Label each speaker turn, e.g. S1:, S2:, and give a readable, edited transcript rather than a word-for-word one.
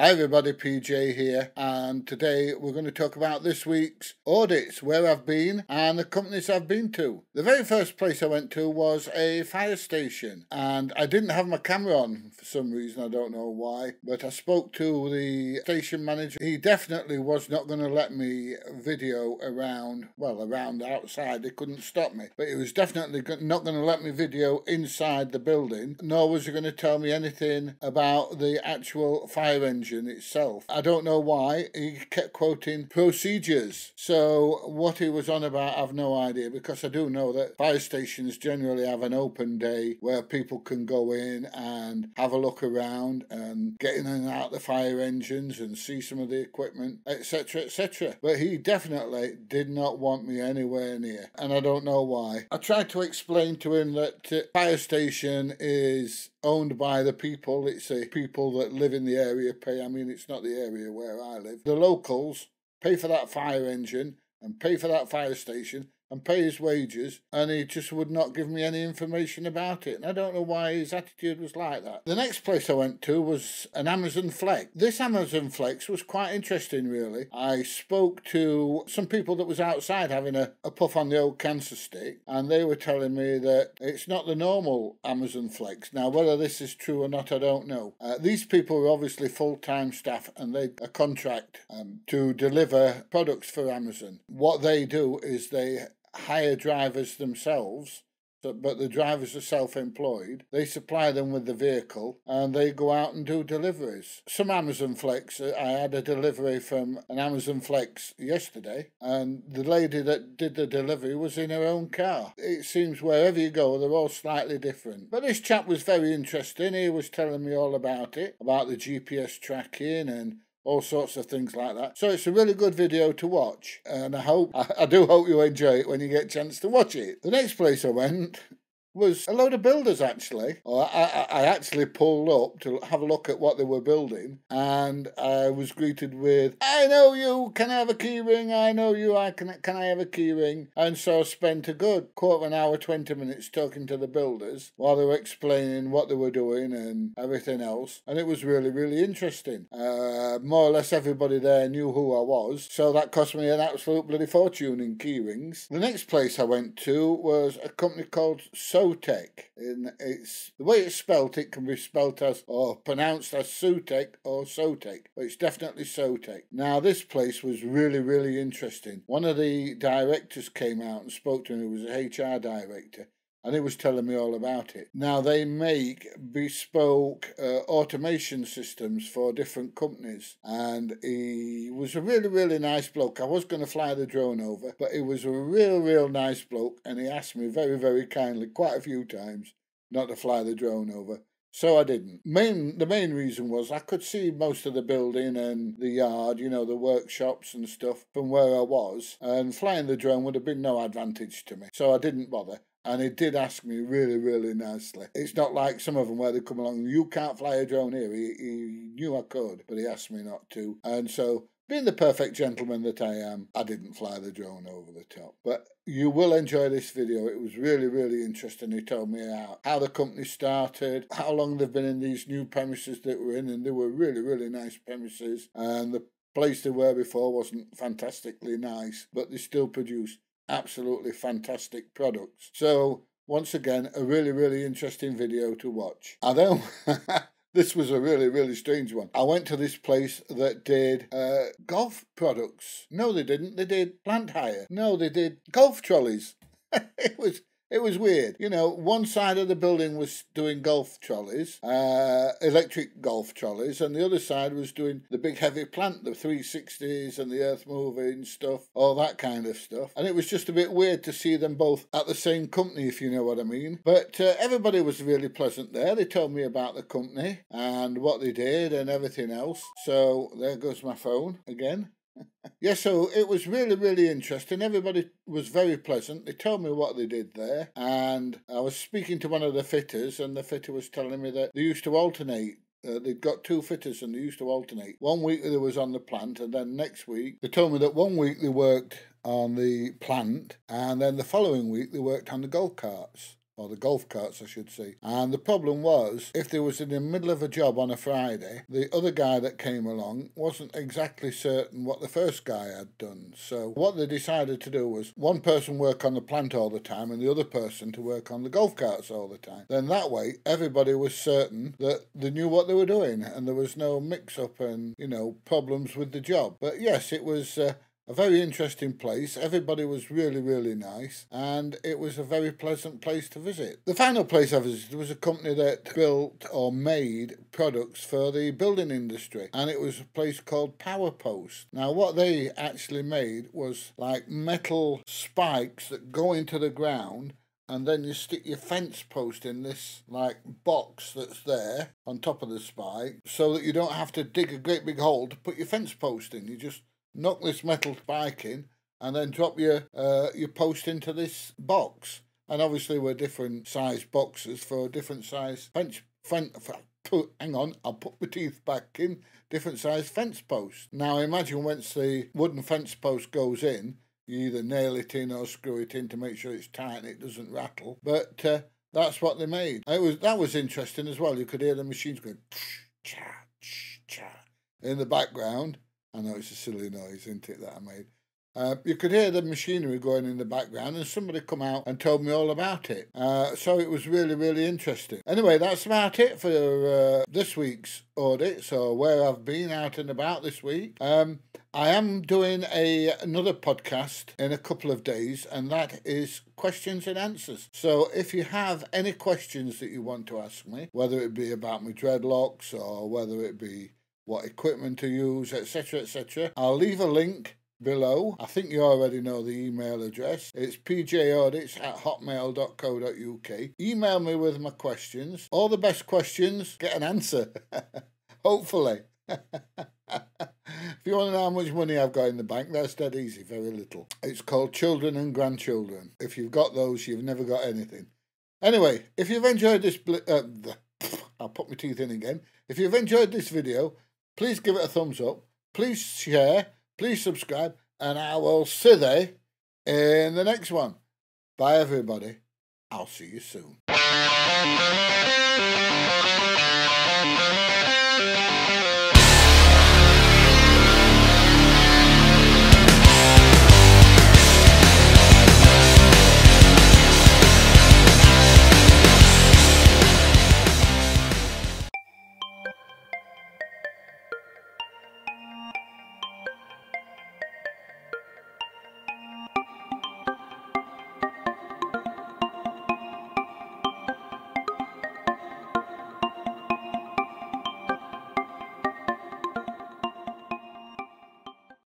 S1: Hi everybody, PJ here, and today we're going to talk about this week's audits, where I've been and the companies I've been to. The very first place I went to was a fire station, and I didn't have my camera on for some reason, I don't know why, but I spoke to the station manager. He definitely was not going to let me video around outside. They couldn't stop me, but he was definitely not going to let me video inside the building, nor was he going to tell me anything about the actual fire engine itself. I don't know why. He kept quoting procedures. So what he was on about, I've no idea, because I do know that fire stations generally have an open day where people can go in and have a look around and get in and out the fire engines and see some of the equipment, etc., etc. But he definitely did not want me anywhere near, and I don't know why. I tried to explain to him that fire station is owned by the people. It's the people that live in the area pay. I mean, it's not the area where I live. The locals pay for that fire engine and pay for that fire station and pay his wages, and he just would not give me any information about it. And I don't know why his attitude was like that. The next place I went to was an Amazon Flex. This Amazon Flex was quite interesting, really. I spoke to some people that was outside having a puff on the old cancer stick, and they were telling me that it's not the normal Amazon Flex. Now, whether this is true or not, I don't know. These people are obviously full-time staff, and they a contract to deliver products for Amazon. What they do is they hire drivers themselves, but the drivers are self-employed. They supply them with the vehicle and they go out and do deliveries. Some Amazon Flex, I had a delivery from an Amazon Flex yesterday, and the lady that did the delivery was in her own car. It seems wherever you go, they're all slightly different. But this chap was very interesting. He was telling me all about it, about the GPS tracking and all sorts of things like that. So it's a really good video to watch, and I do hope you enjoy it when you get a chance to watch it. The next place I went was a load of builders, actually. I actually pulled up to have a look at what they were building, and I was greeted with, "I know you, can I have a key ring? I know you, can I have a key ring?" And so I spent a good quarter of an hour, 20 minutes talking to the builders while they were explaining what they were doing and everything else, and it was really, really interesting. More or less everybody there knew who I was, so that cost me an absolute bloody fortune in key rings. The next place I went to was a company called Sotec. It's the way it's spelt, it can be spelt as or pronounced as Sutec or Sotec, but it's definitely Sotec. Now, this place was really, really interesting. One of the directors came out and spoke to me, who was an HR director, and he was telling me all about it. Now, they make bespoke automation systems for different companies, and he was a really, really nice bloke. I was going to fly the drone over, but he was a real nice bloke, and he asked me very, very kindly, quite a few times, not to fly the drone over. So I didn't. The main reason was I could see most of the building and the yard, you know, the workshops and stuff from where I was, and flying the drone would have been no advantage to me. So I didn't bother. And he did ask me really, really nicely. It's not like some of them where they come along, "You can't fly a drone here." He knew I could, but he asked me not to. And so, being the perfect gentleman that I am, I didn't fly the drone over the top. But you will enjoy this video. It was really, really interesting. He told me how the company started, how long they've been in these new premises that we're in, and they were really, really nice premises. And the place they were before wasn't fantastically nice, but they still produce absolutely fantastic products. So once again, a really, really interesting video to watch. I know this was a really, really strange one. I went to this place that did golf products. No, they didn't. They did plant hire. No, they did golf trolleys. It was weird. You know, one side of the building was doing golf trolleys, electric golf trolleys, and the other side was doing the big heavy plant, the 360s and the earth moving stuff, all that kind of stuff. And it was just a bit weird to see them both at the same company, if you know what I mean. But everybody was really pleasant there. They told me about the company and what they did and everything else. So there goes my phone again. Yeah, so it was really, really interesting. Everybody was very pleasant. They told me what they did there, and I was speaking to one of the fitters, and the fitter was telling me that they used to alternate. They'd got two fitters and they used to alternate. One week they was on the plant, and then next week they told me that one week they worked on the plant, and then the following week they worked on the golf carts. or the golf carts I should say. And the problem was, if they was in the middle of a job on a Friday, the other guy that came along wasn't exactly certain what the first guy had done. So what they decided to do was one person work on the plant all the time and the other person to work on the golf carts all the time. Then that way everybody was certain that they knew what they were doing and there was no mix-up and, you know, problems with the job. But yes, it was a very interesting place. Everybody was really, really nice, and it was a very pleasant place to visit. The final place I visited was a company that built or made products for the building industry, and it was a place called Power Post. Now, what they actually made was like metal spikes that go into the ground, and then you stick your fence post in this like box that's there on top of the spike, so that you don't have to dig a great big hole to put your fence post in. You just knock this metal spike in and then drop your post into this box. And obviously we're different size boxes for different size hang on, I'll put my teeth back in. Different size fence posts. Now imagine once the wooden fence post goes in, you either nail it in or screw it in to make sure it's tight and it doesn't rattle. But that's what they made. That was interesting as well. You could hear the machines going in the background. I know it's a silly noise, isn't it, that I made? You could hear the machinery going in the background, and somebody come out and told me all about it. So it was really, really interesting. Anyway, that's about it for this week's audit, or where I've been out and about this week. I am doing another podcast in a couple of days, and that is questions and answers. So if you have any questions that you want to ask me, whether it be about my dreadlocks or whether it be what equipment to use, etc., etc., I'll leave a link below. I think you already know the email address. It's pjaudits@hotmail.co.uk. Email me with my questions. All the best questions get an answer. Hopefully. If you want to know how much money I've got in the bank, that's dead easy, very little. It's called children and grandchildren. If you've got those, you've never got anything. Anyway, if you've enjoyed this... I'll put my teeth in again. If you've enjoyed this video, please give it a thumbs up, please share, please subscribe, and I will see you in the next one. Bye everybody. I'll see you soon.